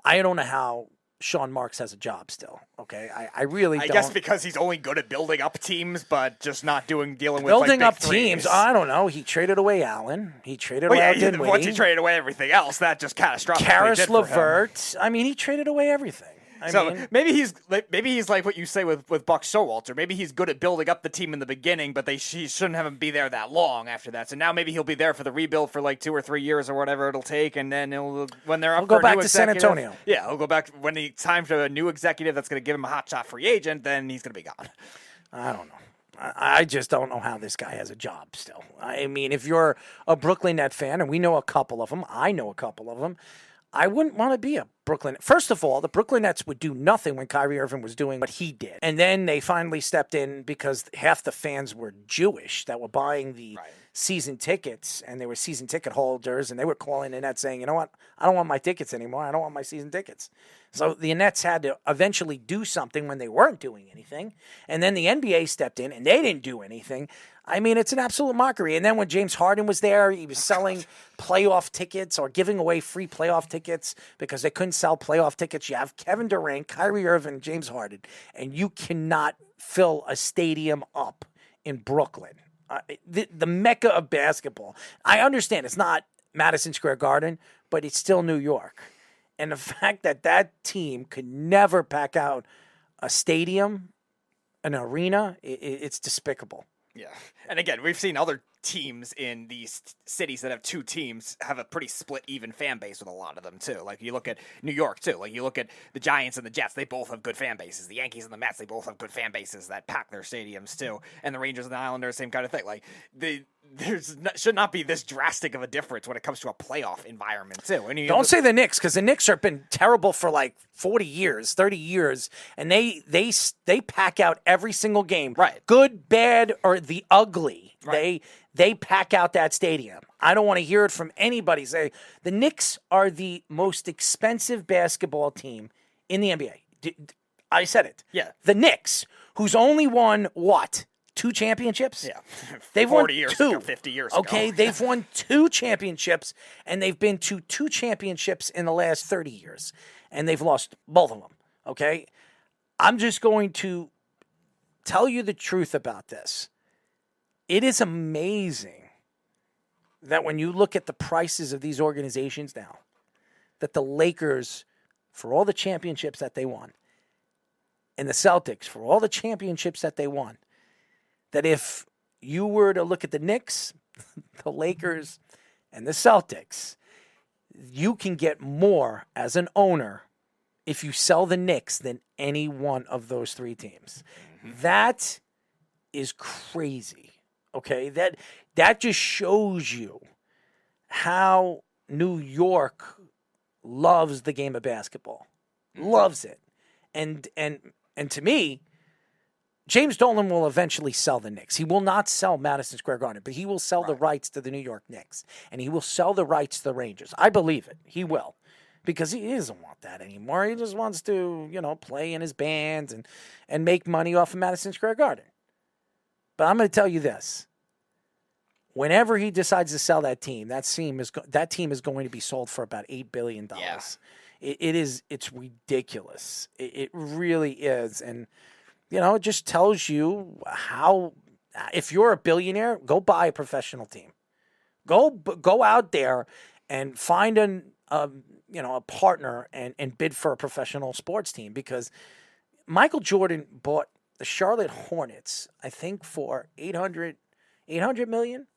I don't know how Sean Marks has a job still. Okay, I really don't. I guess because he's only good at building up teams, but just not dealing with building like, up big threes. teams. I don't know. He traded away Allen. He traded away Dinwiddie. Once he traded away everything else, that just catastrophically Karis did for him. LeVert. I mean, he traded away everything. I mean, maybe he's like what you say with Buck Showalter. Maybe he's good at building up the team in the beginning, but he shouldn't have him be there that long after that. So now maybe he'll be there for the rebuild for like 2 or 3 years or whatever it'll take, and then when they're up, he'll go for a back new to San executive- Antonio. Yeah, he'll go back when it's time for a new executive that's going to give him a hotshot free agent. Then he's going to be gone. I don't know. I just don't know how this guy has a job still. I mean, if you're a Brooklyn Net fan, and we know a couple of them, I know a couple of them, I wouldn't want to be a Brooklyn. First of all, the Brooklyn Nets would do nothing when Kyrie Irving was doing what he did. And then they finally stepped in because half the fans were Jewish that were buying the season tickets, and they were season ticket holders, and they were calling the Nets saying, you know what, I don't want my tickets anymore. I don't want my season tickets. So the Nets had to eventually do something when they weren't doing anything. And then the NBA stepped in, and they didn't do anything. I mean, it's an absolute mockery. And then when James Harden was there, he was selling playoff tickets or giving away free playoff tickets because they couldn't sell playoff tickets. You have Kevin Durant, Kyrie Irving, James Harden, and you cannot fill a stadium up in Brooklyn. The mecca of basketball. I understand it's not Madison Square Garden, but it's still New York. And the fact that that team could never pack out a stadium, an arena, it's despicable. Yeah. And again, we've seen other teams in these cities that have two teams have a pretty split even fan base with a lot of them too. Like you look at New York too. Like you look at the Giants and the Jets, they both have good fan bases. The Yankees and the Mets, they both have good fan bases that pack their stadiums too. And the Rangers and the Islanders, same kind of thing. Like should not be this drastic of a difference when it comes to a playoff environment too. And don't say the Knicks, because the Knicks have been terrible for like 40 years, 30 years, and they pack out every single game. Right. Good, bad, or the ugly. Right. They pack out that stadium. I don't want to hear it from anybody say the Knicks are the most expensive basketball team in the NBA. I said it. Yeah. The Knicks, who's only won what? 2 championships? Yeah. They've 40 won years 2. ago, 50 years ago. Okay, they've won 2 championships, and they've been to 2 championships in the last 30 years, and they've lost both of them, okay? I'm just going to tell you the truth about this. It is amazing that when you look at the prices of these organizations now, that the Lakers, for all the championships that they won, and the Celtics, for all the championships that they won, that if you were to look at the Knicks, the Lakers, and the Celtics, you can get more as an owner if you sell the Knicks than any one of those 3 teams. Mm-hmm. That is crazy. Okay, that just shows you how New York loves the game of basketball, loves it, and to me, James Dolan will eventually sell the Knicks. He will not sell Madison Square Garden, but he will sell the rights to the New York Knicks, and he will sell the rights to the Rangers. I believe it. He will, because he doesn't want that anymore. He just wants to, play in his bands and make money off of Madison Square Garden. But I'm going to tell you this. Whenever he decides to sell that team, that team is going to be sold for about $8 billion. Yeah. It's ridiculous. It really is. And, it just tells you how, if you're a billionaire, go buy a professional team. Go out there and find a partner and bid for a professional sports team, because Michael Jordan bought the Charlotte Hornets, I think, for $800 million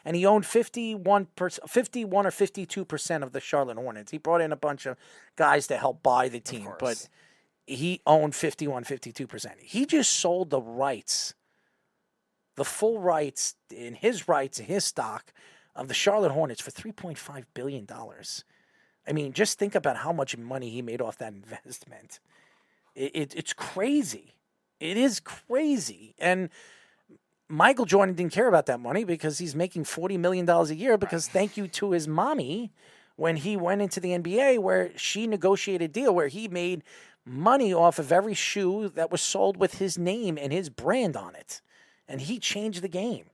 and he owned 51 or 52% of the Charlotte Hornets. He brought in a bunch of guys to help buy the team, but he owned 52%. He just sold the rights, the full rights in his stock of the Charlotte Hornets for $3.5 billion. I mean, just think about how much money he made off that investment. It's crazy. It is crazy. And Michael Jordan didn't care about that money because he's making $40 million a year because thank you to his mommy when he went into the NBA, where she negotiated a deal where he made money off of every shoe that was sold with his name and his brand on it. And he changed the game.